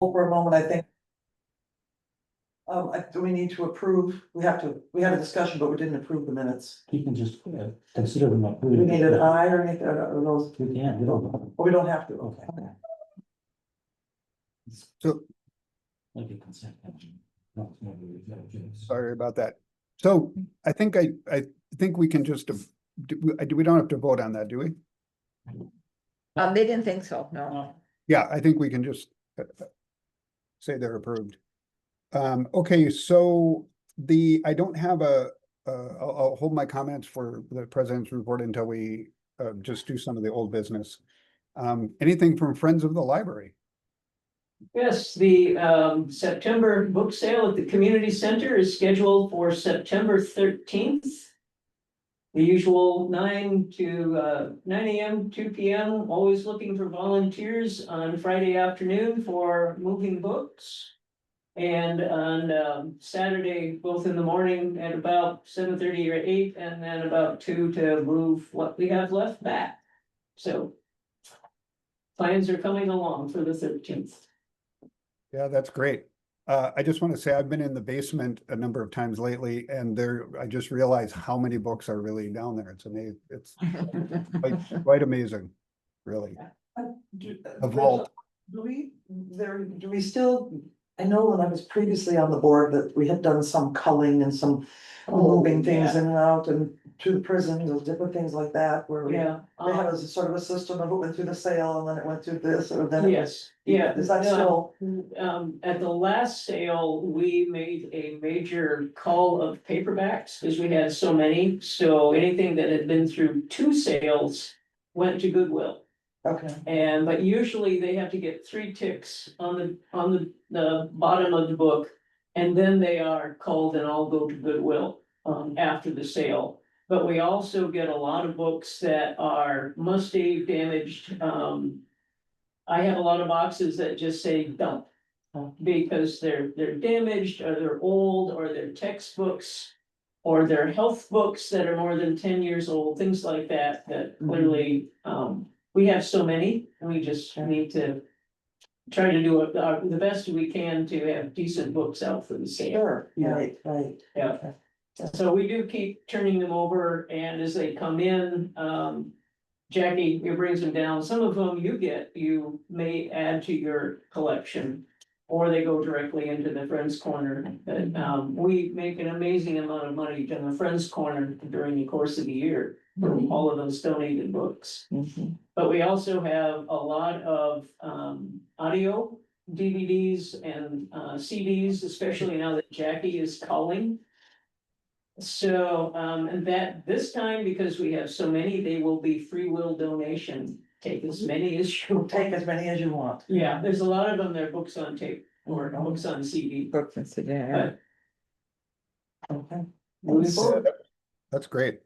for a moment, I think. Do we need to approve? We had a discussion, but we didn't approve the minutes. You can just consider them Do approved. we need an aye or anything, or those, We can, you don't. oh, we don't have to, okay. So, Maybe consent. sorry about that. So I think I think we can just, we don't have to vote on that, do we? They didn't think so, no. Yeah, I think we can just say they're approved. Okay, so I don't have I'll hold my comments for the president's report until we just do some of the old business. Anything from Friends of the Library? Yes, the September book sale at the community center is scheduled for September 13th. The usual 9 a.m., 2 p.m., always looking for volunteers on Friday afternoon for moving books. And on Saturday, both in the morning at about 7:30 or 8, and then about 2 to move what we have left back. So plans are coming along for the 13th. Yeah, that's great. I just want to say I've been in the basement a number of times lately, and I just realized how many books are really down there. It's amazing. It's quite amazing, really. A vault. Do we still, I know when I was previously on the board that we had done some culling and some moving things in and out and to the prisons and different things like that, where we. Yeah. They had a sort of a system of it went through the sale and then it went through this, or then. Yes, yeah. Is that still? At the last sale, we made a major cull of paperbacks because we had so many. So anything that had been through 2 sales went to Goodwill. Okay, But usually they have to get 3 ticks on the bottom of the book. And then they are culled and all go to Goodwill after the sale. But we also get a lot of books that are musty, damaged. I have a lot of boxes that just say dump. Because they're damaged, or they're old, or they're textbooks. Or they're health books that are more than 10 years old, things like that, that clearly, we have so many, and we just need to. Try to do the best we can to have decent books out for the sale. sure, Yeah. right. Yeah. So we do keep turning them over, and as they come in, Jackie brings them down. Some of them you may add to your collection. Or they go directly into the Friends Corner, but we make an amazing amount of money in the Friends Corner during the course of the year. From all of those donated books. But we also have a lot of audio DVDs and CDs, especially now that Jackie is calling. So, and that this time, because we have so many, they will be free will donation. Take as many as you Take as many as you want. Yeah, there's a lot of them, they're books on tape or books on CD. Books and sit down. But Okay. moving forward, That's great.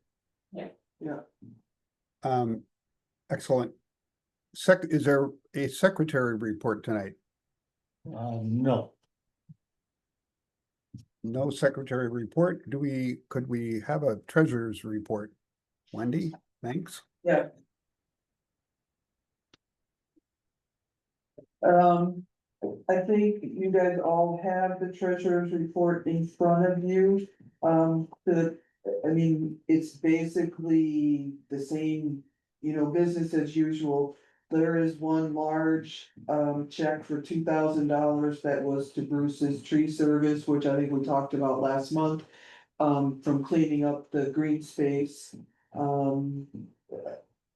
Yeah. Excellent. Is there a secretary report tonight? No, No secretary report. Could we have a treasurer's report? Wendy, thanks. Yeah. I think you guys all have the treasurer's report in front of you. It's basically the same, business as usual. There is one large, check for $2,000 that was to Bruce's tree service, which I think we talked about last month. From cleaning up the green space.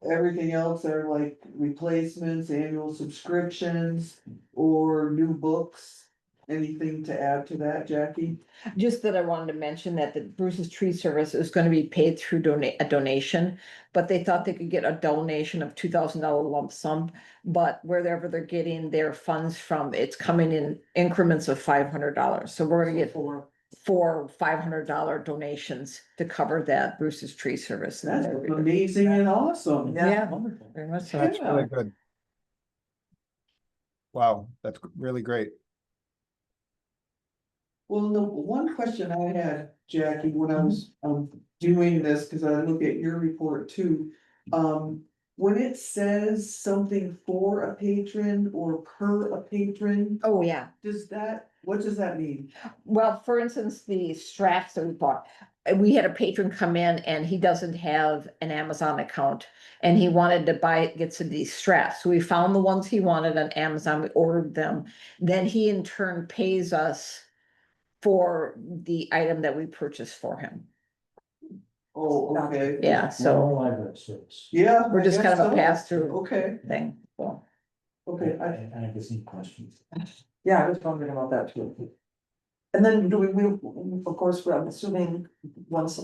Everything else are like replacements, annual subscriptions, or new books. Anything to add to that, Jackie? Just that I wanted to mention that the Bruce's Tree Service is gonna be paid through a donation. But they thought they could get a donation of $2,000 lump sum, but wherever they're getting their funds from, it's coming in increments of $500. So we're gonna get four $500 donations to cover that Bruce's Tree Service. That's amazing and awesome. Yeah. wonderful. Very much so. That's really good. Wow, that's really great. Well, the one question I had, Jackie, when I was doing this, because I look at your report too. when it says something for a patron or per a patron, Oh, yeah. what does that mean? Well, for instance, the straps that we bought, we had a patron come in and he doesn't have an Amazon account. And he wanted to get some of these straps. So we found the ones he wanted on Amazon, we ordered them. Then he in turn pays us for the item that we purchased for him. Oh, okay. Yeah, More so library service. Yeah. we're I just kind guess of a so. pass-through Okay, thing, so. okay, And I guess any questions. Yeah, I was wondering about that too. And then do we, of course, I'm assuming once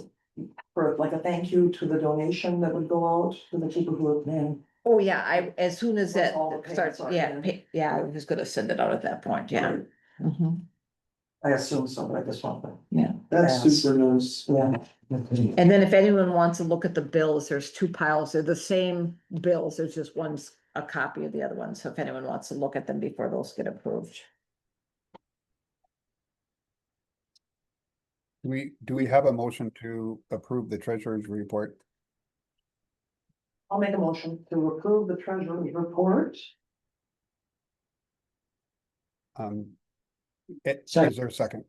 for like a thank you to the donation that would go out to the people who have been. Oh, yeah, as soon as Once that all the payments starts, are yeah, in. yeah, I was gonna send it out at that point, yeah. Mhm. I assume so, but I just want to. Yeah. that's Yes. super nice. Yeah, And then if anyone wants to look at the bills, there's two piles, they're the same bills, there's just one's a copy of the other one, so if anyone wants to look at them before those get approved. Do we have a motion to approve the treasurer's report? I'll make a motion to approve the treasurer's report. Is Second. there a second?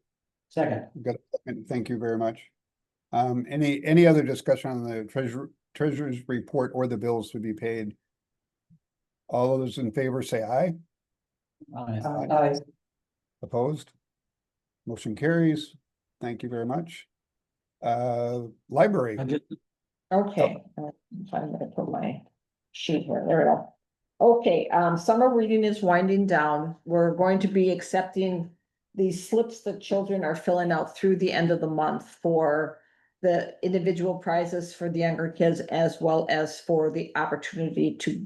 Second, Got a second. Thank you very much. Any other discussion on the treasurer's report or the bills to be paid? All those in favor say aye. I, Opposed? Motion carries. Thank you very much. Library. I just, Okay, I'm gonna put my sheet here, there we go. Okay, summer reading is winding down. We're going to be accepting these slips that children are filling out through the end of the month for the individual prizes for the younger kids, as well as for the opportunity to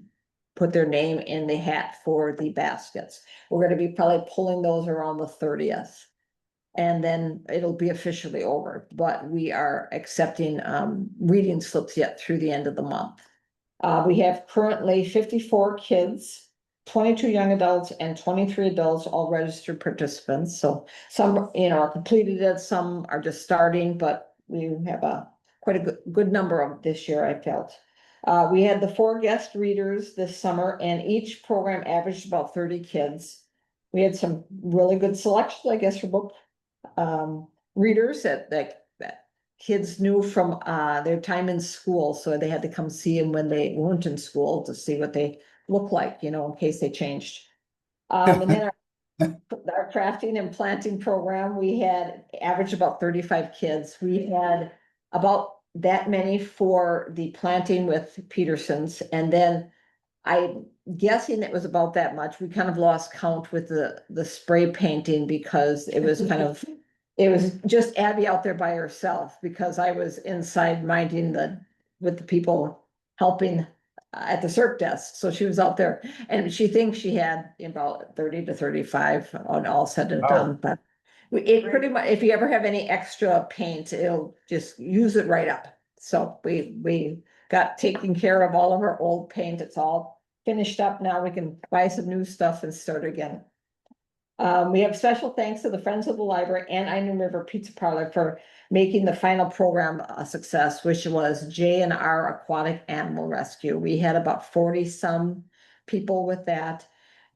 put their name in the hat for the baskets. We're gonna be probably pulling those around the 30th. And then it'll be officially over, but we are accepting reading slips yet through the end of the month. We have currently 54 kids, 22 young adults and 23 adults, all registered participants. So some, are completed it, some are just starting, but we have quite a good number of this year, I felt. We had the 4 guest readers this summer and each program averaged about 30 kids. We had some really good selections, I guess, for book readers that kids knew from their time in school, so they had to come see them when they weren't in school to see what they look like, in case they changed. And then our crafting and planting program, we had averaged about 35 kids. We had about that many for the planting with Peterson's, and then I'm guessing it was about that much. We kind of lost count with the spray painting because it was kind of, it was just Abby out there by herself because I was inside minding with the people helping at the CERT desk. So she was out there and she thinks she had about 30 to 35 on all said and done, but it pretty much, if you ever have any extra paint, it'll just use it right up. So we got taken care of all of our old paint. It's all finished up now. We can buy some new stuff and start again. We have special thanks to the Friends of the Library and Onion River Pizza Parlor for making the final program a success, which was J&R Aquatic Animal Rescue. We had about 40 some people with that.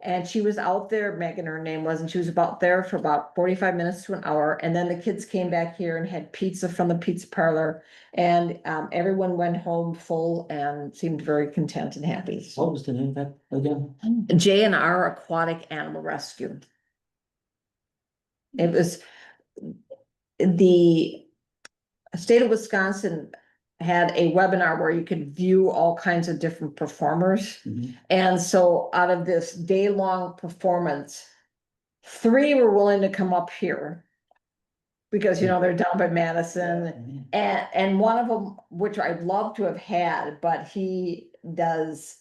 And she was out there, Megan, her name was, and she was about there for about 45 minutes to an hour. And then the kids came back here and had pizza from the pizza parlor. And everyone went home full and seemed very content and happy. what was the name of that again? J&R Aquatic Animal Rescue. It was the state of Wisconsin had a webinar where you could view all kinds of different performers. Mhm. And so out of this day-long performance, 3 were willing to come up here. Because, they're down by Madison, and one of them, which I'd love to have had, but he does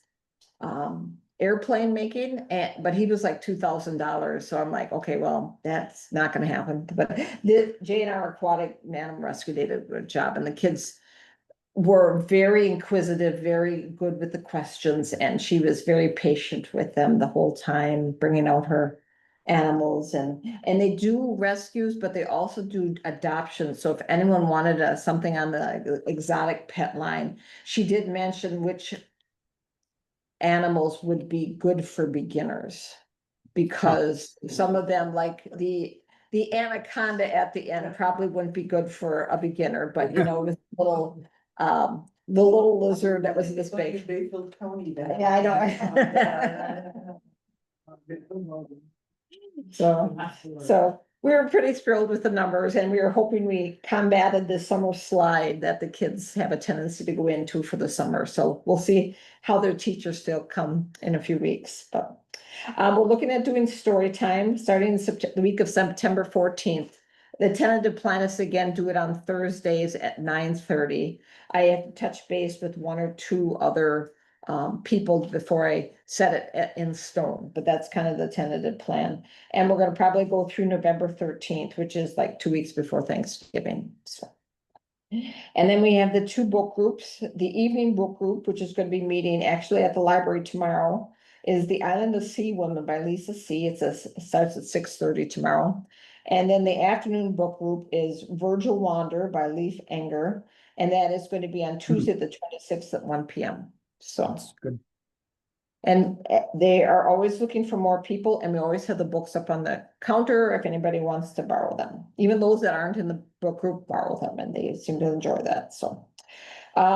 airplane making, but he was like $2,000. So I'm like, okay, well, that's not gonna happen. But the J&R Aquatic Animal Rescue did a good job, and the kids were very inquisitive, very good with the questions, and she was very patient with them the whole time, bringing out her animals, and they do rescues, but they also do adoptions. So if anyone wanted something on the exotic pet line, she did mention which animals would be good for beginners. Because some of them, like the anaconda at the end probably wouldn't be good for a beginner, but you know, with the little lizard that was this big. Bayfield County. that- Yeah, I know. So we were pretty thrilled with the numbers, and we were hoping we combated this summer slide that the kids have a tendency to go into for the summer. So we'll see how their teachers still come in a few weeks, but we're looking at doing story time starting in the week of September 14th. The tentative plan is again do it on Thursdays at 9:30. I have to touch base with one or two other people before I set it in stone, but that's kind of the tentative plan. And we're gonna probably go through November 13th, which is like 2 weeks before Thanksgiving, so. And then we have the two book groups. The evening book group, which is gonna be meeting actually at the library tomorrow, is The Island of Sea Woman by Lisa C. It starts at 6:30 tomorrow. And then the afternoon book group is Virgil Wander by Leif Enger, and that is going to be on Tuesday, the 26th at 1 p.m. So, That's good. and they are always looking for more people, and we always have the books up on the counter if anybody wants to borrow them. Even those that aren't in the book group borrow them, and they seem to enjoy that, so.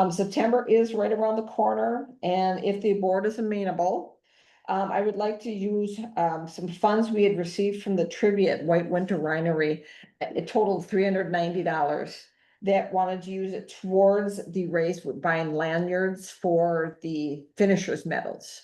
September is right around the corner, and if the board is amenable, I would like to use some funds we had received from the trivia at White Winter Winery. It totaled $390. That wanted to use it towards the race with buying lanyards for the finishers medals.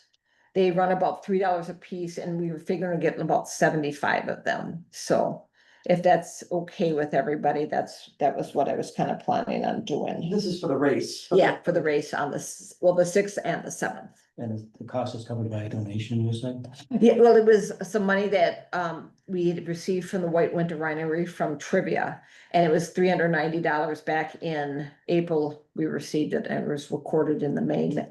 They run about $3 a piece, and we were figuring to get about 75 of them. So if that's okay with everybody, that was what I was kind of planning on doing. This is for the race. Yeah, for the race on the 6th and the 7th. And the cost is covered by a donation, you said? Yeah, well, it was some money that we had received from the White Winter Winery from trivia. And it was $390 back in April. We received it, and it was recorded in the main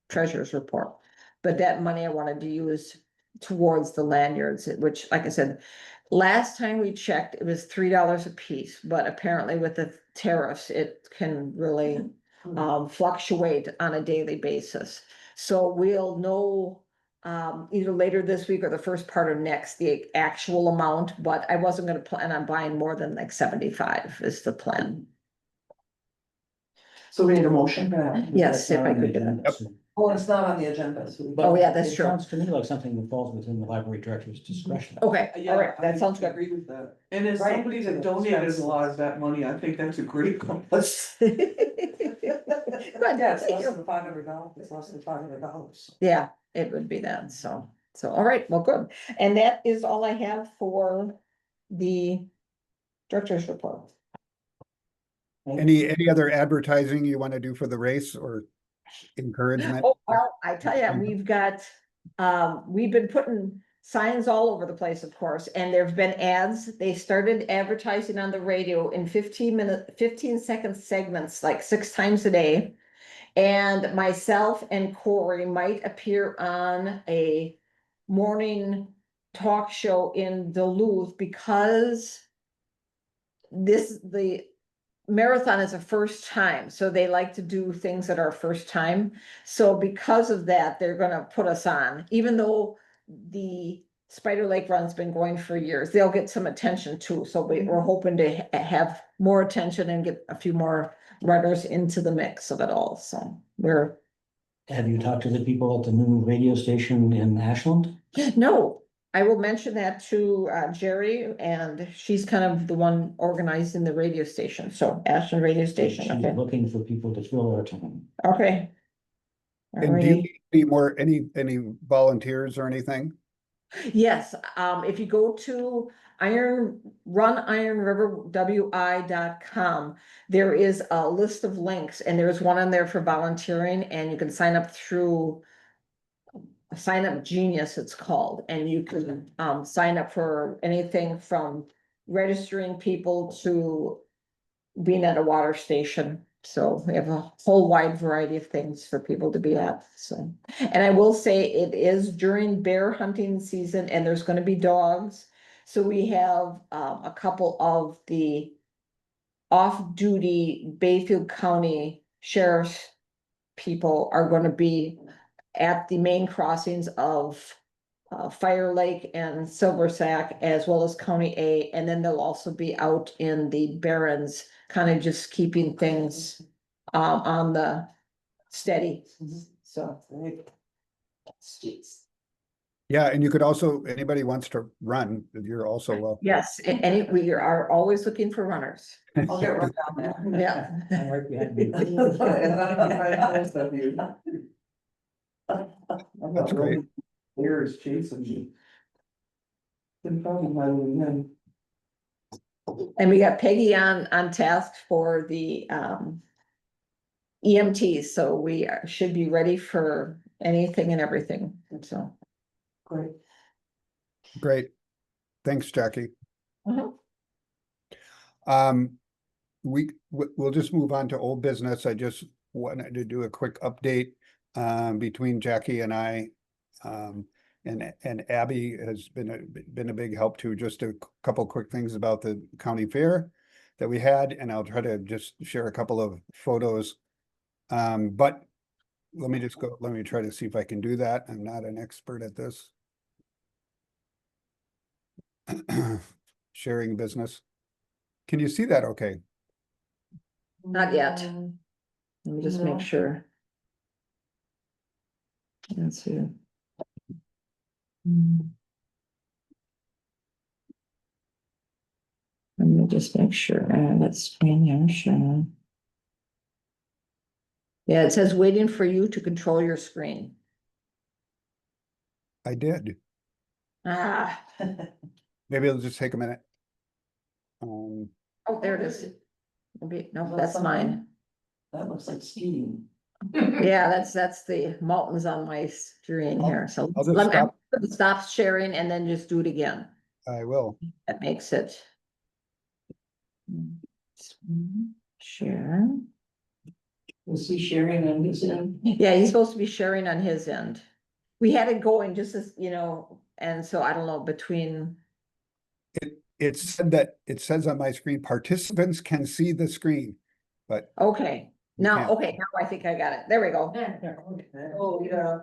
treasurer's report. But that money I wanted to use towards the lanyards, which, like I said, last time we checked, it was $3 a piece, but apparently with the tariffs, it can really fluctuate on a daily basis. So we'll know either later this week or the first part of next, the actual amount, but I wasn't gonna plan on buying more than like 75 is the plan. So we need a motion for that. Yes, if I could do that. Oh, it's not on the agenda, so. we- Oh, yeah, that's It true. sounds to me like something that falls within the library director's discretion. Okay, all right, that sounds I good. agree with that. And as Right. somebody that donated a lot of that money, I think that's a great cause. Good, Yeah, it's thank less you. than $500, it's less than $500. Yeah, it would be that, so, all right, well, good. And that is all I have for the director's report. Any other advertising you want to do for the race or encouragement? Oh, well, I tell you, we've been putting signs all over the place, of course, and there've been ads. They started advertising on the radio in 15-second segments, like 6 times a day. And myself and Corey might appear on a morning talk show in Duluth because the marathon is a first time, so they like to do things that are first time. So because of that, they're gonna put us on, even though the Spider Lake Run's been going for years, they'll get some attention too. So we're hoping to have more attention and get a few more runners into the mix of it all. So Have you talked to the people at the new radio station in Ashland? no, I will mention that to Jerry, and she's kind of the one organizing the radio station. So Ashland Radio Station, She's okay, looking for people to fill her time. okay. And do you Alrighty. need more, any volunteers or anything? Yes, if you go to RunIronRiverWI.com, there is a list of links, and there's one on there for volunteering, and you can sign up through Sign Up Genius, it's called, and you can sign up for anything from registering people to being at a water station. So we have a whole wide variety of things for people to be at, so. And I will say it is during bear hunting season, and there's gonna be dogs. So we have a couple of the off-duty Bayfield County sheriff's people are gonna be at the main crossings of Fire Lake and Silver Sack, as well as County A, and then they'll also be out in the Barrens, kind of just keeping things on the steady, so. Yeah, and you could also, anybody wants to run, you're also welcome. Yes, and we are always looking for runners, I'll get right down there. yeah. I'm right behind you. That's great. Bears chasing me. Then probably my little men. And we got Peggy on task for the EMTs, so we should be ready for anything and everything, so. Great. Great. Thanks, Jackie. Mhm. We'll just move on to old business. I just wanted to do a quick update between Jackie and I. And Abby has been a big help too. Just a couple quick things about the county fair that we had, and I'll try to just share a couple of photos. But let me try to see if I can do that. I'm not an expert at this. Sharing business. Can you see that okay? Not yet. Let me just No. make sure. Let's see. Let me just make sure, let's screen there, sure. Yeah, it says waiting for you to control your screen. I did. Ah, Maybe it'll just take a minute. oh, there it is. Maybe, no, Is that that's mine. something? That looks like skiing. Yeah, that's the mountains on my screen here, so I'll just let me stop. stop sharing and then just do it again. I will. That makes it. Share. Was he sharing on his end? Yeah, he's supposed to be sharing on his end. We had it going just as, and so I don't know, between, It said that, it says on my screen, participants can see the screen, but okay, You now, can't. okay, now I think I got it. There we go. Oh, yeah.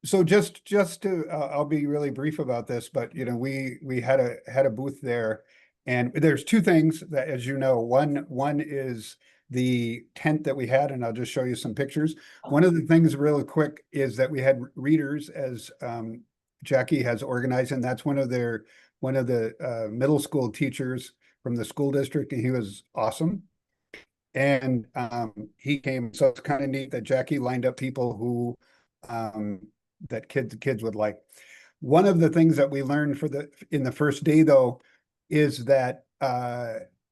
so just to, I'll be really brief about this, but we had a booth there. And there's two things that, as you know, one is the tent that we had, and I'll just show you some pictures. One of the things really quick is that we had readers, as Jackie has organized, and that's one of the middle school teachers from the school district, and he was awesome. And he came, so it's kind of neat that Jackie lined up people who that kids would like. One of the things that we learned in the first day though is that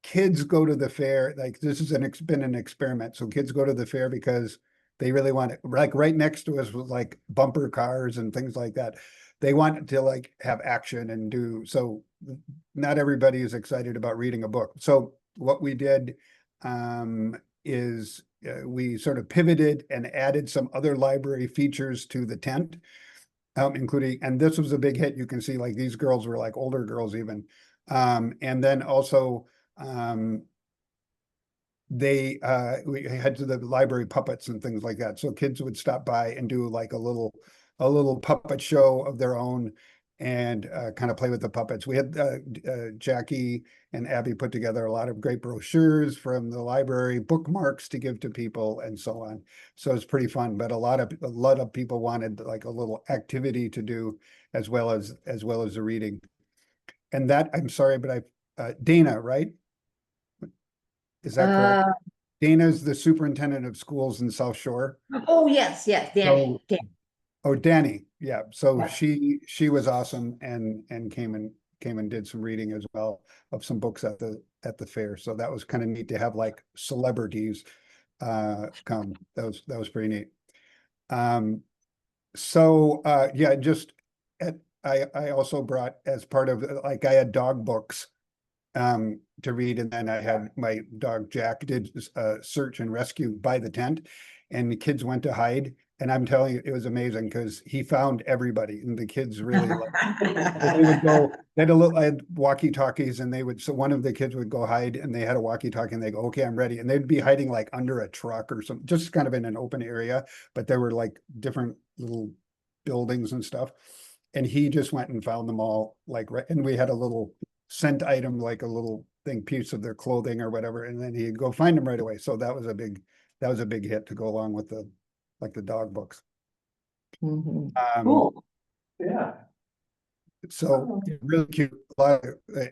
kids go to the fair, like this has been an experiment. So kids go to the fair because they really want it. Like right next to us was like bumper cars and things like that. They want to like have action and do, so not everybody is excited about reading a book. So what we did is we sort of pivoted and added some other library features to the tent, including, and this was a big hit. You can see like these girls were like older girls even. And then also we had to the library puppets and things like that. So kids would stop by and do like a little puppet show of their own and kind of play with the puppets. We had Jackie and Abby put together a lot of great brochures from the library, bookmarks to give to people and so on. So it's pretty fun, but a lot of people wanted like a little activity to do as well as the reading. And that, I'm sorry, but Dana, right? Is that correct? Dana's the superintendent of schools in South Shore. Oh, yes, Danny. Oh, Danny, yeah. So Yeah. she was awesome and came and did some reading as well of some books at the fair. So that was kind of neat to have like celebrities come. That was pretty neat. Yeah, just I also brought, as part of, like, I had dog books to read, and then I had my dog Jack did search and rescue by the tent, and the kids went to hide. And I'm telling you, it was amazing because he found everybody, and the kids really they would go, I had walkie-talkies, and so one of the kids would go hide, and they had a walkie-talkie, and they go, okay, I'm ready. And they'd be hiding like under a truck or something, just kind of in an open area, but there were like different little buildings and stuff. And he just went and found them all, like, and we had a little scent item, like a little thing, piece of their clothing or whatever, and then he'd go find them right away. So that was a big hit to go along with the dog books. Mhm. Cool. Yeah. So really cute.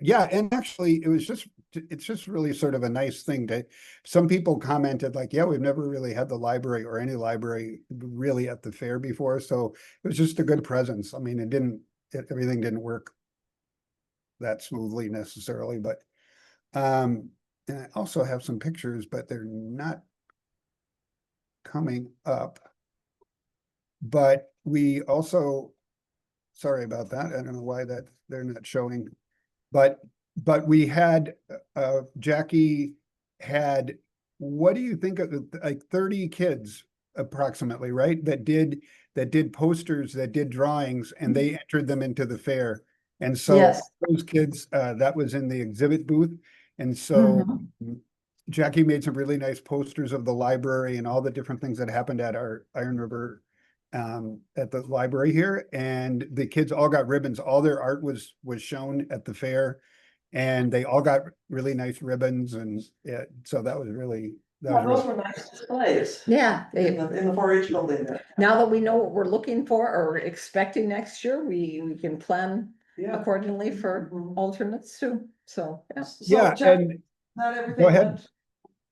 Yeah, and actually it's just really sort of a nice thing to, some people commented like, yeah, we've never really had the library or any library really at the fair before. So it was just a good presence. I mean, everything didn't work that smoothly necessarily, but and I also have some pictures, but they're not coming up. But we also, sorry about that. I don't know why that they're not showing. But we had, Jackie had, what do you think of like 30 kids approximately, right? That did posters, that did drawings, and they entered them into the fair. And so Yes. those kids, that was in the exhibit booth. And so Jackie made some really nice posters of the library and all the different things that happened at our Iron River at the library here, and the kids all got ribbons. All their art was shown at the fair, and they all got really nice ribbons, and so that was really Yeah, those were nice displays. Yeah, In the 4-H building there. now that we know what we're looking for or expecting next year, we can plan Yeah. accordingly for Mhm. alternates too, so, yeah. So, yeah. Jeff, And not go everything ahead.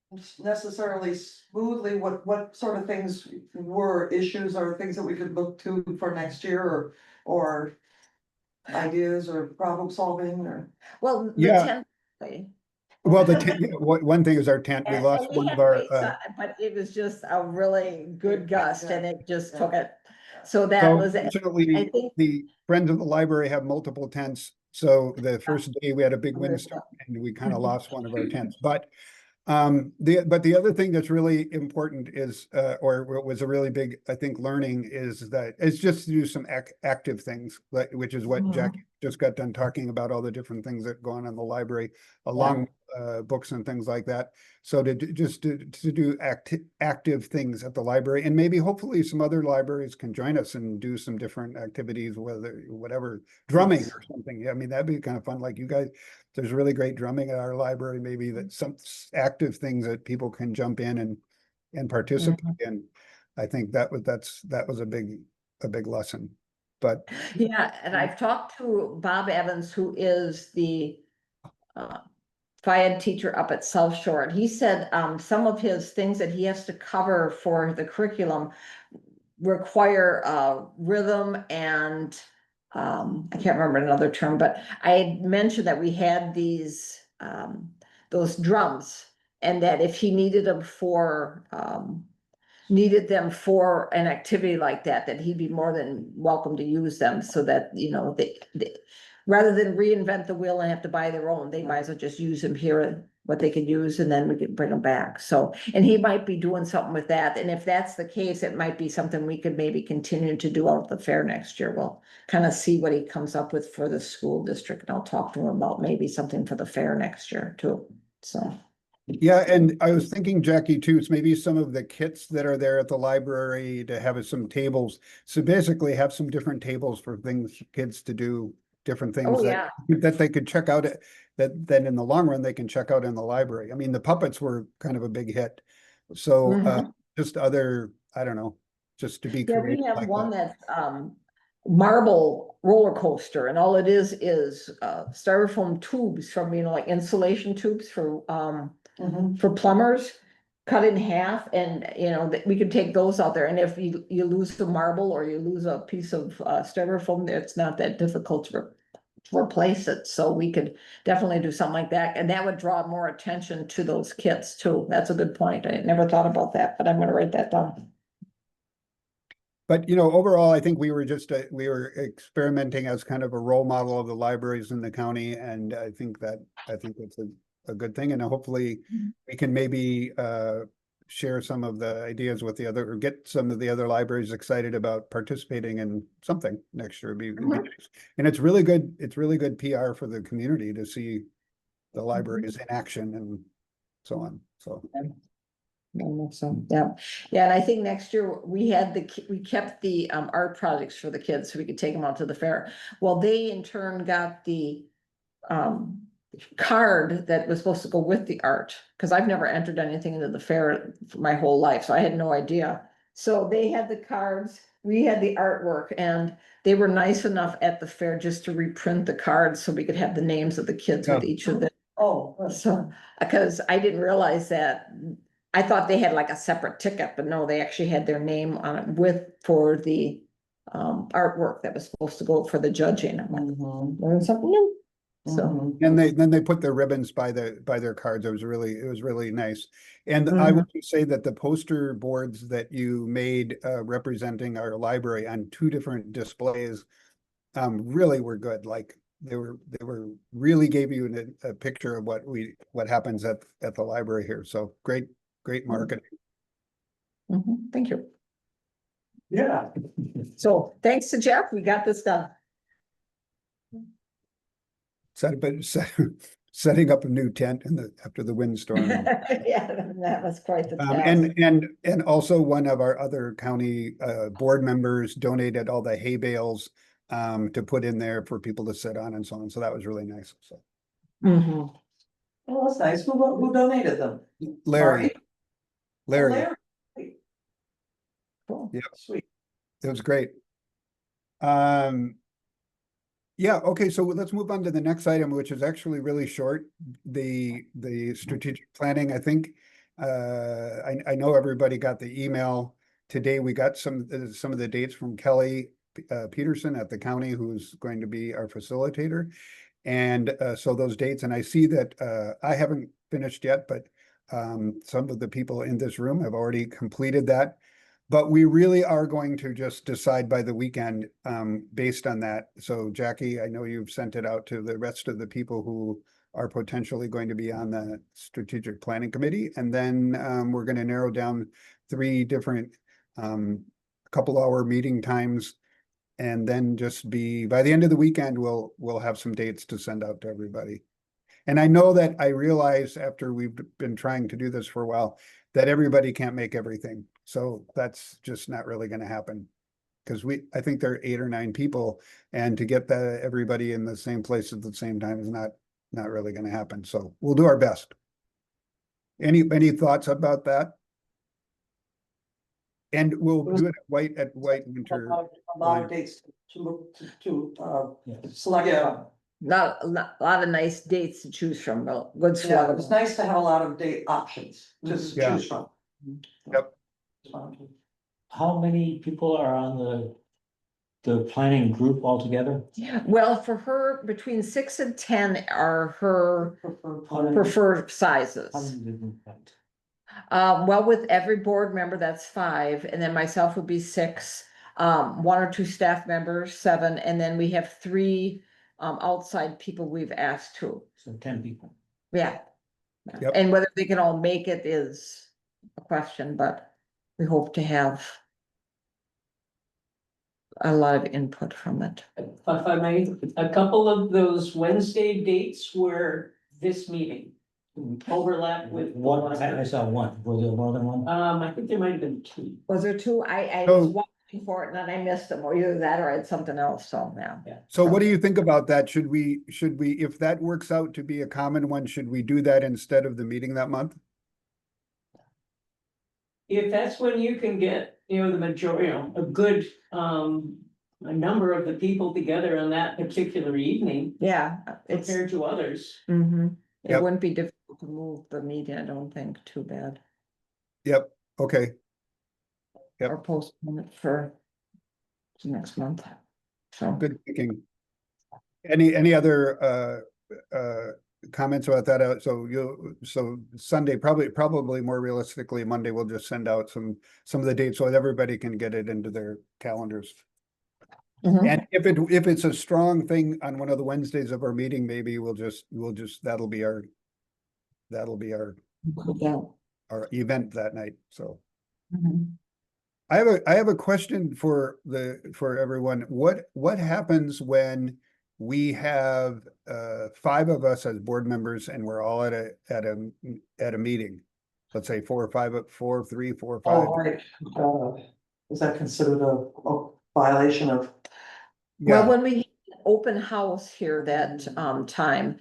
went necessarily smoothly. What sort of things were issues or things that we could look to for next year, or ideas or problem solving or? Well, the Yeah. tent. Well, the tent, one thing is our tent. We And lost we one had of our. great sun, but it was just a really good gust and it just took it. So So that was, I fortunately, think. the Friends of the Library have multiple tents. So the first day we had a big windstorm and we kind of lost one of our tents. But the other thing that's really important is, or what was a really big, I think, learning is that it's just to do some active things, like, which is what Jackie just got done talking about, all the different things that go on in the library, along books and things like that. So to do active things at the library, and maybe hopefully some other libraries can join us and do some different activities, whatever, drumming or something. I mean, that'd be kind of fun. Like you guys, there's really great drumming at our library, maybe that some active things that people can jump in and participate in. I think that was a big lesson. But Yeah, and I've talked to Bob Evans, who is the FIAD teacher up at South Shore, and he said some of his things that he has to cover for the curriculum require rhythm and I can't remember another term, but I had mentioned that we had those drums, and that if he needed them for an activity like that, that he'd be more than welcome to use them, so that, they rather than reinvent the wheel and have to buy their own, they might as well just use them here, and what they could use, and then we could bring them back. So, and he might be doing something with that. And if that's the case, it might be something we could maybe continue to do out at the fair next year. We'll kind of see what he comes up with for the school district, and I'll talk to him about maybe something for the fair next year too, so. yeah, and I was thinking, Jackie, too, it's maybe some of the kits that are there at the library to have some tables. So basically have some different tables for things, kids to do different things Oh, yeah. that they could check out, that then in the long run, they can check out in the library. I mean, the puppets were kind of a big hit. So just other, I don't know, just to be Yeah, we creative have like one that. that's marble roller coaster, and all it is styrofoam tubes from, like insulation tubes for plumbers, cut in half, and that we could take those out there, and if you lose a marble or you lose a piece of styrofoam, it's not that difficult to replace it. So we could definitely do something like that, and that would draw more attention to those kits too. That's a good point. I never thought about that, but I'm gonna write that down. But overall, I think we were experimenting as kind of a role model of the libraries in the county, and I think it's a good thing, and hopefully we can maybe share some of the ideas with or get some of the other libraries excited about participating in something next year. It'd be nice. And it's really good PR for the community to see the libraries in action and so on. So So, yeah, yeah, and I think next year we had we kept the art projects for the kids so we could take them out to the fair. Well, they in turn got the um card that was supposed to go with the art, because I've never entered anything into the fair for my whole life, so I had no idea. So they had the cards, we had the artwork, and they were nice enough at the fair just to reprint the cards so we could have the names of the kids with Yeah. each of them. Oh, So, because I didn't realize that, I thought they had like a separate ticket, but no, they actually had their name on it for the artwork that was supposed to go for the judging. I'm like, Mhm, learn something new. So, mhm. And then they put their ribbons by their cards. It was really nice. And I would just say that the poster boards that you made representing our library on two different displays really were good. Like they were really gave you a picture of what happens at the library here. So great marketing. thank you. Yeah. So thanks to Jeff, we got this done. Setting up a new tent after the windstorm. Yeah, that was quite the task. And also one of our other county board members donated all the hay bales to put in there for people to sit on and so on. So that was really nice. So Mhm. well, that's nice. Who donated them? Larry, Larry? Cool. Yep. Sweet. it was great. Yeah, okay, so let's move on to the next item, which is actually really short. The strategic planning, I think. I know everybody got the email today. We got some of the dates from Kelly Peterson at the county, who's going to be our facilitator. And so those dates, and I see that I haven't finished yet, but some of the people in this room have already completed that. But we really are going to just decide by the weekend based on that. So Jackie, I know you've sent it out to the rest of the people who are potentially going to be on the strategic planning committee. And then we're going to narrow down 3 different couple-hour meeting times. And then just by the end of the weekend, we'll have some dates to send out to everybody. And I know that I realize after we've been trying to do this for a while, that everybody can't make everything. So that's just not really going to happen. Because I think there are 8 or 9 people, and to get everybody in the same place at the same time is not really going to happen. So we'll do our best. Any thoughts about that? And we'll do it at White Winter. A lot of dates to look to Yes. select from. Not a lot of nice dates to choose from, but good Yeah, slug it of was them. nice to have a lot of date options to Yeah. choose from. Yep. How many people are on the planning group altogether? Well, for her, between 6 and 10 are her How many- preferred sizes. how many did we find? Well, with every board member, that's 5, and then myself would be 6. 1 or 2 staff members, 7, and then we have 3 outside people we've asked to. So 10 people. Yeah. Yep. And whether they can all make it is a question, but we hope to have a lot of input from it. If I may, a couple of those Wednesday dates were this meeting, overlap with. the One, I library. saw one. Was there more than one? I think there might have been 2. Was there 2? I So- was watching for it and then I missed them, or either that or I had something else, so yeah. So what do you think about that? Should we, if that works out to be a common one, should we do that instead of the meeting that month? If that's when you can get, the majority, a good, a number of the people together on that particular evening Yeah, it's, compared to others. it Yep. wouldn't be difficult to move the meeting, I don't think, too bad. Yep, okay. Yep. Or postpone it for next month. So, Good thinking. Any other comments about that? So Sunday, probably more realistically, Monday, we'll just send out some of the dates so that everybody can get it into their calendars. mhm. And if it's a strong thing on one of the Wednesdays of our meeting, maybe we'll just that'll be our Yeah. our event that night. So Mhm. I have a question for everyone. What happens when we have 5 of us as board members and we're all at a meeting? let's say 4 or 5, 4, 3, 4 or 5. Oh, right, is that considered a violation of? Well, Yeah, when we had an open house here that time.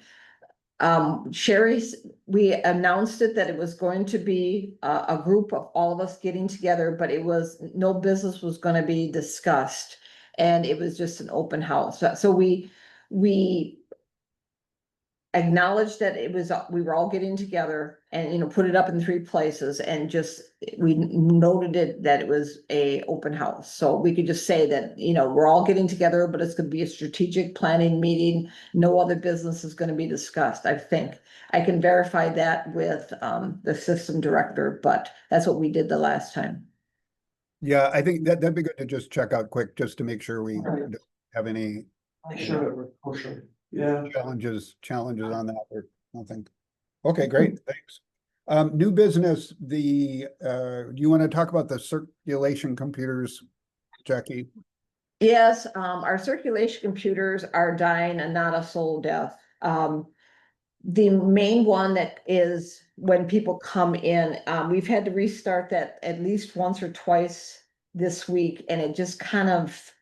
Sherry's, we announced it that it was going to be a group of all of us getting together, but it was, no business was gonna be discussed. And it was just an open house, so we acknowledged that it was, we were all getting together and, you know, put it up in 3 places and just, we noted it that it was a open house. So we could just say that, you know, we're all getting together, but it's gonna be a strategic planning meeting. No other business is gonna be discussed, I think. I can verify that with the system director, but that's what we did the last time. yeah, I think that'd be good to just check out quick, just to make sure we Right. don't have any Make sure that we're kosher. Yeah. challenges on that or nothing. Okay, great, thanks. New business, you want to talk about the circulation computers, Jackie? Yes, our circulation computers are dying and not a soul death. The main one that is when people come in, we've had to restart that at least once or twice this week, and it just kind of,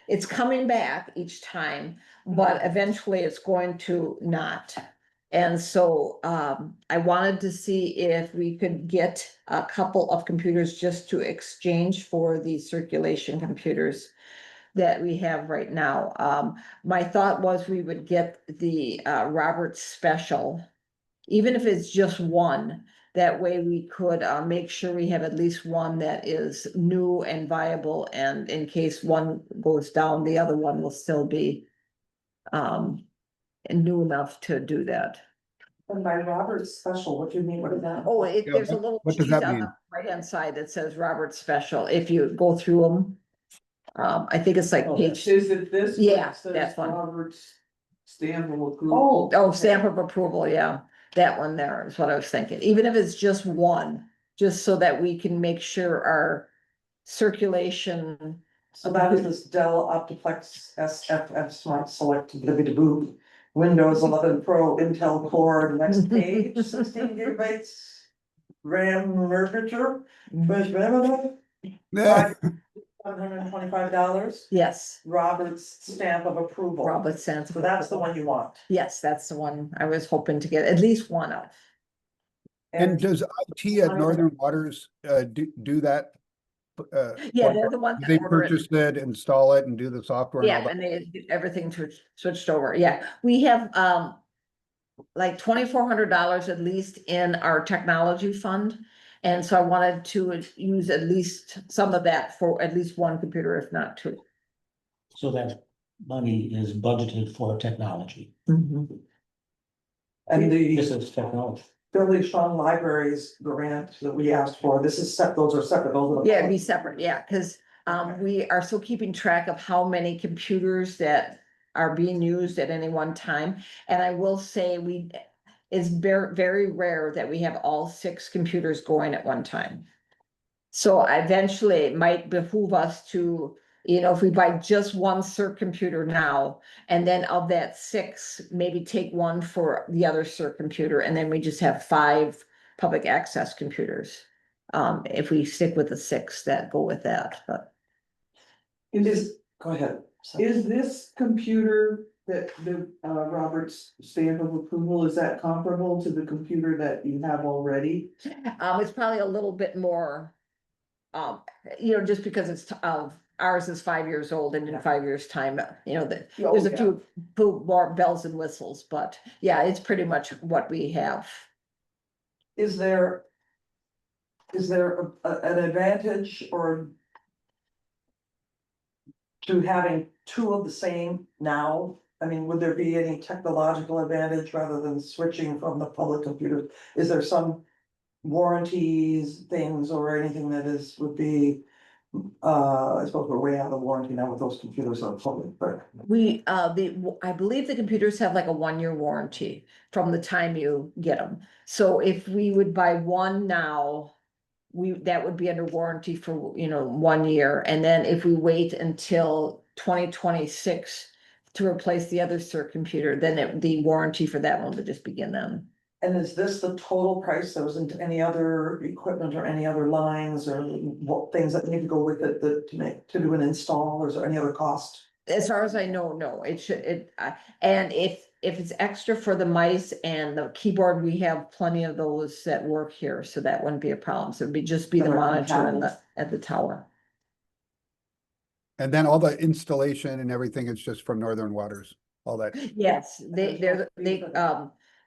it's coming back each time, but eventually it's going to not. And so, I wanted to see if we could get a couple of computers just to exchange for the circulation computers that we have right now. My thought was we would get the Roberts Special, even if it's just one. That way we could make sure we have at least one that is new and viable, and in case one goes down, the other one will still be new enough to do that. And by Robert's Special, what do you mean, what is that? Oh, Yeah, there's a little what does cheese that on mean? the right-hand side that says Roberts Special, if you go through them. I think it's like page. Is it this? Yeah, It says that one. Robert's stamp of approval. Oh, stamp of approval, yeah, that one there is what I was thinking, even if it's just one, just so that we can make sure our circulation. So that is this Dell Optiplex SFF Smart Select Boot, Windows 11 Pro Intel Core, next page, 16 gigabytes. RAM temperature, $725. Yes, Robert's stamp of approval. Robert Sands. So that's the one you want. Yes, that's the one I was hoping to get at least one of. And does IT at Northern Waters do that? Yeah, part? they're the ones Do that they order it. purchase it, install it, and do the software and all Yeah, that? and they get everything switched over, yeah, we have like $2,400 at least in our technology fund. And so I wanted to use at least some of that for at least one computer, if not 2. So that money is budgeted for technology. And This the is technology. Fairly Strong Libraries grant that we asked for, this is those are separate, those are. Yeah, it'd be separate, yeah, because we are still keeping track of how many computers that are being used at any one time. And I will say it's very, very rare that we have all 6 computers going at one time. So eventually it might behoove us to, you know, if we buy just one CERT computer now, and then of that 6, maybe take one for the other CERT computer, and then we just have 5 public access computers. If we stick with the 6 that go with that, but. Go ahead. Is this computer that the Robert's stamp of approval, is that comparable to the computer that you have already? It's probably a little bit more, you know, just because it's, ours is 5 years old, and in 5 years' time, you know, there's a few more bells and whistles, but yeah, it's pretty much what we have. Is there an advantage or to having 2 of the same now? I mean, would there be any technological advantage rather than switching from the public computer? Is there some warranties, things or anything that would be? I suppose we're way out of warranty now with those computers on public, but. I believe the computers have like a 1-year warranty from the time you get them. So if we would buy one now, that would be under warranty for, you know, 1 year. And then if we wait until 2026 to replace the other CERT computer, then the warranty for that one would just begin then. And is this the total price? There wasn't any other equipment or any other lines or what things that need to go with it that to do an install, or is there any other cost? As far as I know, no, it should, and if it's extra for the mice and the keyboard, we have plenty of those that work here, so that wouldn't be a problem. So it'd be just be the That are monitor and compatible. at the tower. And then all the installation and everything is just from Northern Waters, all that. Yes,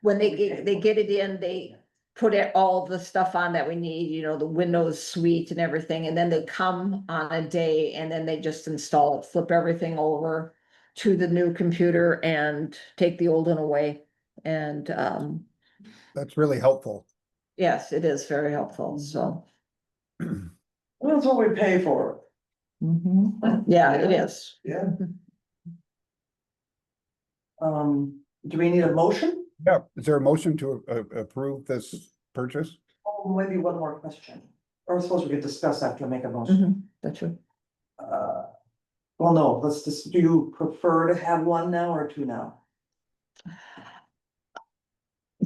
when they get it in, they put all the stuff on that we need, you know, the Windows suite and everything, and then they come on a day and then they just install it, flip everything over to the new computer and take the old one away. And, That's really helpful. yes, it is very helpful, so. Well, that's what we pay for. Yeah, it is. Yeah. Do we need a motion? Yeah, is there a motion to approve this purchase? Oh, maybe one more question. Or I suppose we could discuss after I make a motion. That's true. Well, no, let's just, do you prefer to have one now or two now?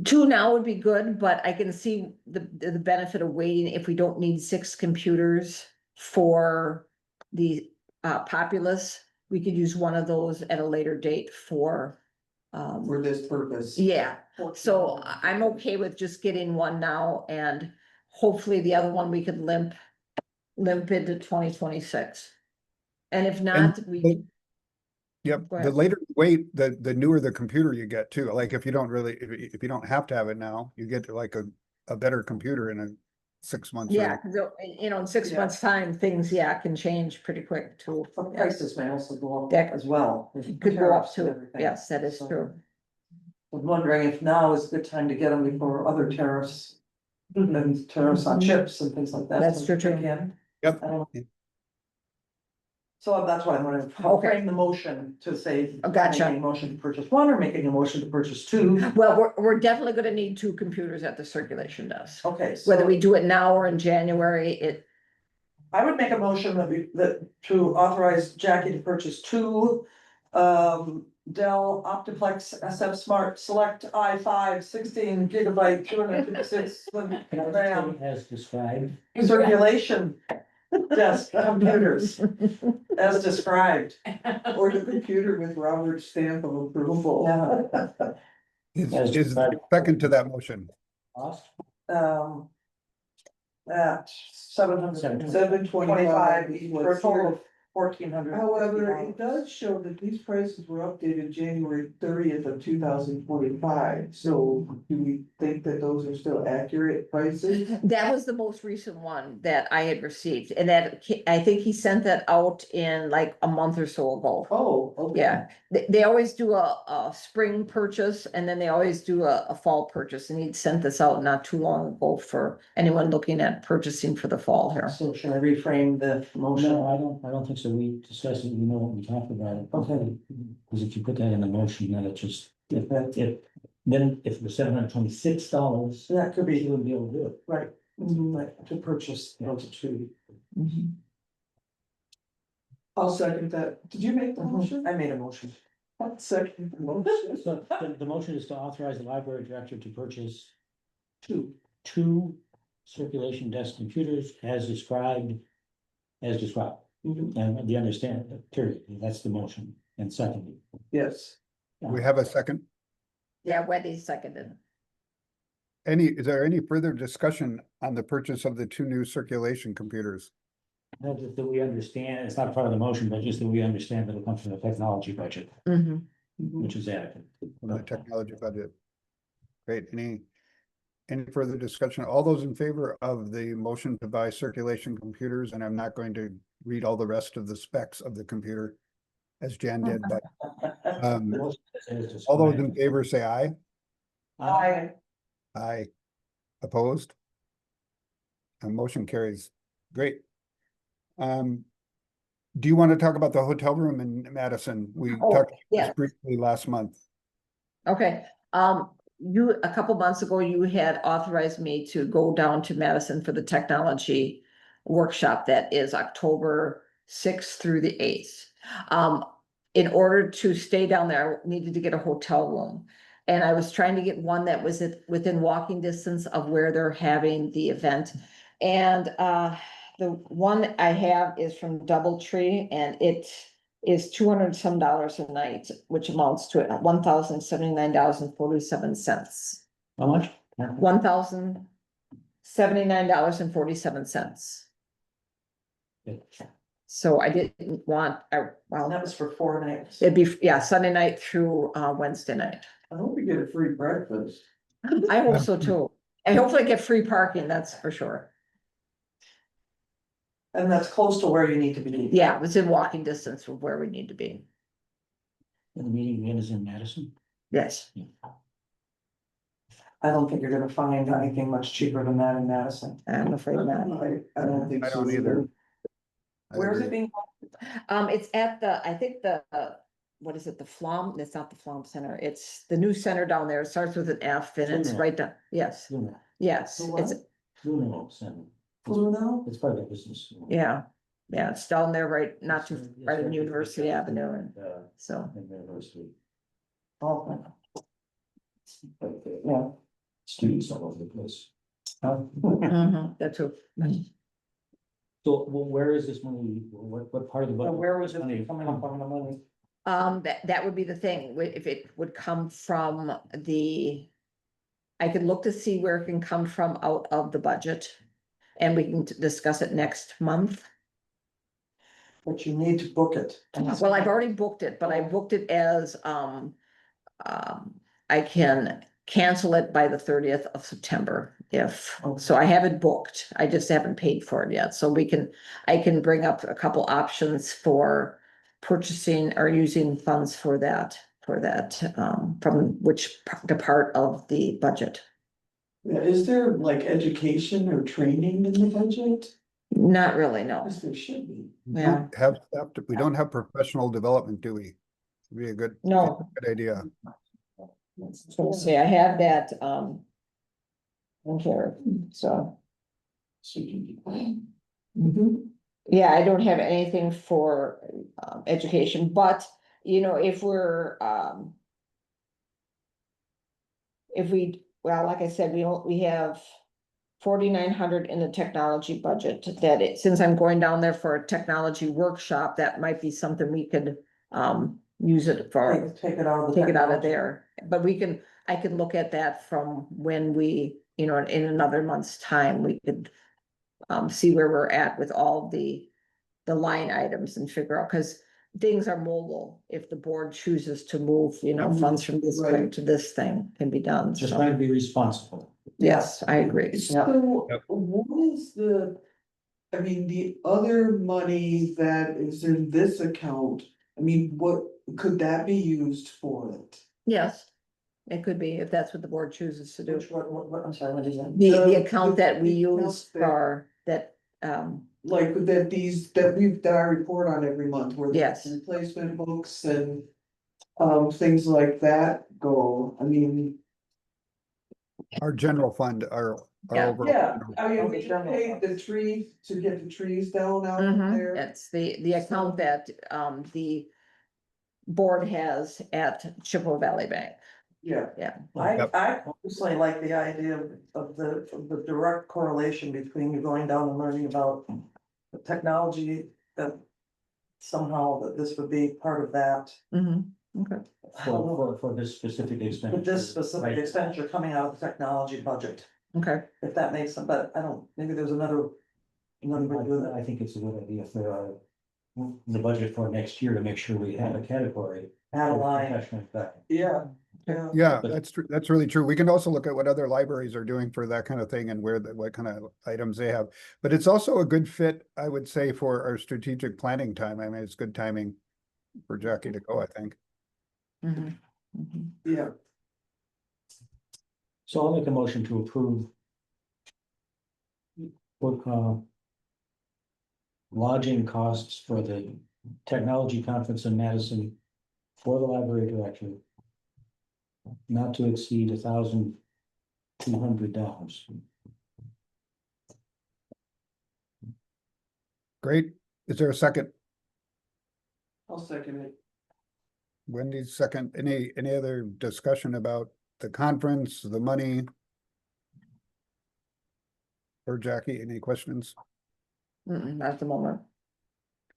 Two now would be good, but I can see the benefit of waiting if we don't need 6 computers for the populace. We could use one of those at a later date for. For this purpose. Yeah, so I'm okay with just getting one now, and hopefully the other one we could limp into 2026. And if not, we. Yep, Go the ahead. later you wait, the newer the computer you get too. Like if you don't really, if you don't have to have it now, you get like a better computer in a 6 months. Yeah, 'cause, you know, in 6 Yeah. months' time, things, can change pretty quick too. Some prices may also go up That as well. could go up Tariffs and too. everything. Yes, that is So, true. I'm wondering if now is a good time to get them before other tariffs. And tariffs on chips and things like that. That's true, too. Again. Yep. So that's why I'm gonna Okay. frame the motion to say. Gotcha. Making a motion to purchase one or making a motion to purchase two. Well, we're definitely gonna need 2 computers at the circulation desk. Okay, Whether so we do it now or in January, I would make a motion that to authorize Jackie to purchase two. Dell Optiplex SF Smart Select i5 16 GB 256 RAM As described. circulation desk computers as described. Or the computer with Robert's stamp of approval. Yeah. Is there a second to that motion? Cost? At 725 $725 for a total of 1,400. However, it does show that these prices were updated January 30th of 2025. So do we think that those are still accurate prices? that was the most recent one that I had received, and that, I think he sent that out in like a month or so ago. Oh, okay. Yeah, they always do a spring purchase, and then they always do a fall purchase, and he sent this out not too long ago for anyone looking at purchasing for the fall here. So should I reframe the motion? No, I don't think so. We discussed it, we know what we talked about it. Okay. Because if you put that in the motion, then it just, then if it was $726, That could you be wouldn't be able to do it. right, like, to purchase those two. Mhm. I'll second that. Did you make the motion? I made a motion. I'll second the motion. So the motion is to authorize the library director to purchase Two. 2 circulation desk computers as described. Mhm. And the understand, period, that's the motion, and seconded. Yes. We have a second. Yeah, Wendy seconded. Is there any further discussion on the purchase of the 2 new circulation computers? No, that we understand, it's not a part of the motion, but just that we understand that it comes from the technology budget, Mhm. which is adequate. From the technology budget? Great, any further discussion? All those in favor of the motion to buy circulation computers, and I'm not going to read all the rest of the specs of the computer as Jan did, but all those in favor say aye. I, Aye. Opposed? And motion carries. Great. Do you want to talk about the hotel room in Madison? We Oh, talked yeah. this briefly last month. Okay, a couple months ago, you had authorized me to go down to Madison for the technology workshop that is October 6th through the 8th. In order to stay down there, I needed to get a hotel room. And I was trying to get one that was within walking distance of where they're having the event. And the one I have is from Doubletree, and it is $200 some a night, which amounts to $1,079.47. How much? $1,079.47. So I didn't want, And well, that was for 4 nights. it'd be, yeah, Sunday night through Wednesday night. I hope we get a free breakfast. I hope so too. I hopefully get free parking, that's for sure. And that's close to where you need to be. Yeah, it's in walking distance of where we need to be. And the meeting again is in Madison? Yes. I don't think you're gonna find anything much cheaper than that in Madison. I'm afraid not. I don't think I so. don't either. I Where's it agree. being? It's at I think what is it, the Flom? It's not the Flom Center. It's the new center down there. It starts with an F and it's Fluno. right down, yes, Fluno. yes, The it's, what? Fluno Center. Fluno? It's part of the business. yeah. Yeah, it's down there, right, not too, It's right in before University Johnson, Avenue, and so, and University. Oh, But, yeah. students all over the place. Huh? that's who. So, well, where is this money, what part of the So budget? where was this money it coming come from the money? That would be the thing, if it would come from I could look to see where it can come from out of the budget. And we can discuss it next month. But you need to book it. Well, I've already booked it, but I booked it as, I can cancel it by the 30th of September so I have it booked. I just haven't paid for it yet. So I can bring up a couple options for purchasing or using funds for that, from which part of the budget. Yeah, is there like education or training in the budget? Not really, no. Yes, there should be. We Yeah. don't have, we don't have professional development, do we? Would be a good. No. Good idea. So see, I have that, in here, so. Mhm. Yeah, I don't have anything for, education, but, if we're, well, like I said, we have 4,900 in the technology budget since I'm going down there for a technology workshop, that might be something we could, use it for. Take it out of the. Take it out of technology. there, but I can look at that from when we, in another month's time, we could. See where we're at with all the line items and figure out, because things are mobile. If the board chooses to move, funds from this thing Right. to this thing can be done. Just So, trying to be responsible. yes, I agree. So, Yep. what is the other money that is in this account? I mean, what could that be used for it? Yes, it could be, if that's what the board chooses to do. Which, what, I'm sorry, what is that? The account that we the account use that- for that, Like that I report on every month where. Yes. Replacement books and, things like that go, I mean. Our general fund, our Yeah. overall. Yeah, I mean, we Okay, just general paid the funds. tree to get the trees down out mhm, there. it's the account that, the board has at Chippewa Valley Bank. Yeah, I personally like the idea of the direct correlation between you going down and learning about the technology, that somehow that this would be part of that. Okay. For this specific expenditure. With this specific Right. expenditure coming out of the technology budget, Okay, if that makes sense, but I don't, maybe there's another way to do that. I think it's a good idea for the budget for next year to make sure we have a category. Add a for line. professional development. yeah. Yeah, But- that's true. That's really true. We can also look at what other libraries are doing for that kind of thing and what kind of items they have. But it's also a good fit, I would say, for our strategic planning time. I mean, it's good timing for Jackie to go, I think. mhm, mhm. Yeah, So I'll make a motion to approve. Lodging costs for the technology conference in Madison for the library director. Not to exceed $1,200. Great. Is there a second? I'll second it. Wendy's second. Any other discussion about the conference, the money. Or Jackie, any questions? Not at the moment.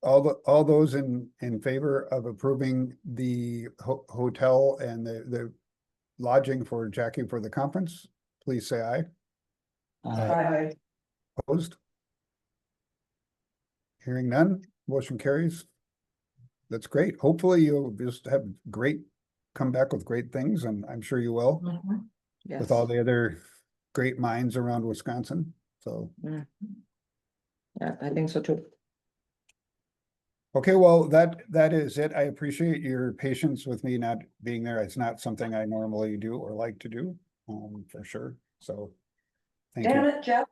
All those in favor of approving the hotel and the lodging for Jackie for the conference, please say aye. Aye. Opposed? Hearing none, motion carries. That's great. Hopefully you'll just have come back with great things, and I'm sure you will, Yes. with all the other great minds around Wisconsin, so. Yeah, I think so too. Okay, well, that is it. I appreciate your patience with me not being there. It's not something I normally do or like to do, for sure, so. Thank Damn you. it, Jeff.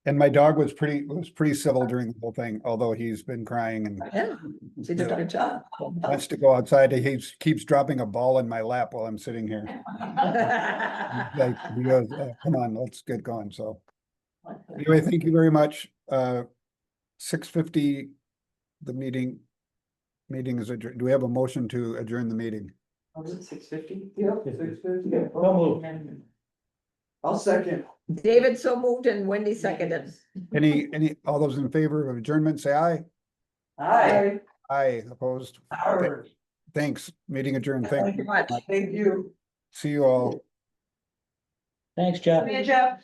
And my dog was pretty civil during the whole thing, although he's been crying and Yeah, so you did a good job. wants to go outside. He keeps dropping a ball in my lap while I'm sitting here. Like, he goes, come on, let's get going, so. Anyway, thank you very much. 6:50, the meeting is adjourned. Do we have a motion to adjourn the meeting? Was it 6:50? Yep, 6:50. So moved. I'll second. David so moved and Wendy seconded. All those in favor of adjournment, say aye. Aye. Aye, opposed. Aye. Thanks, meeting adjourned. Thank Thank you you. much. Thank you. See you all. Thanks, Jeff. Me and Jeff.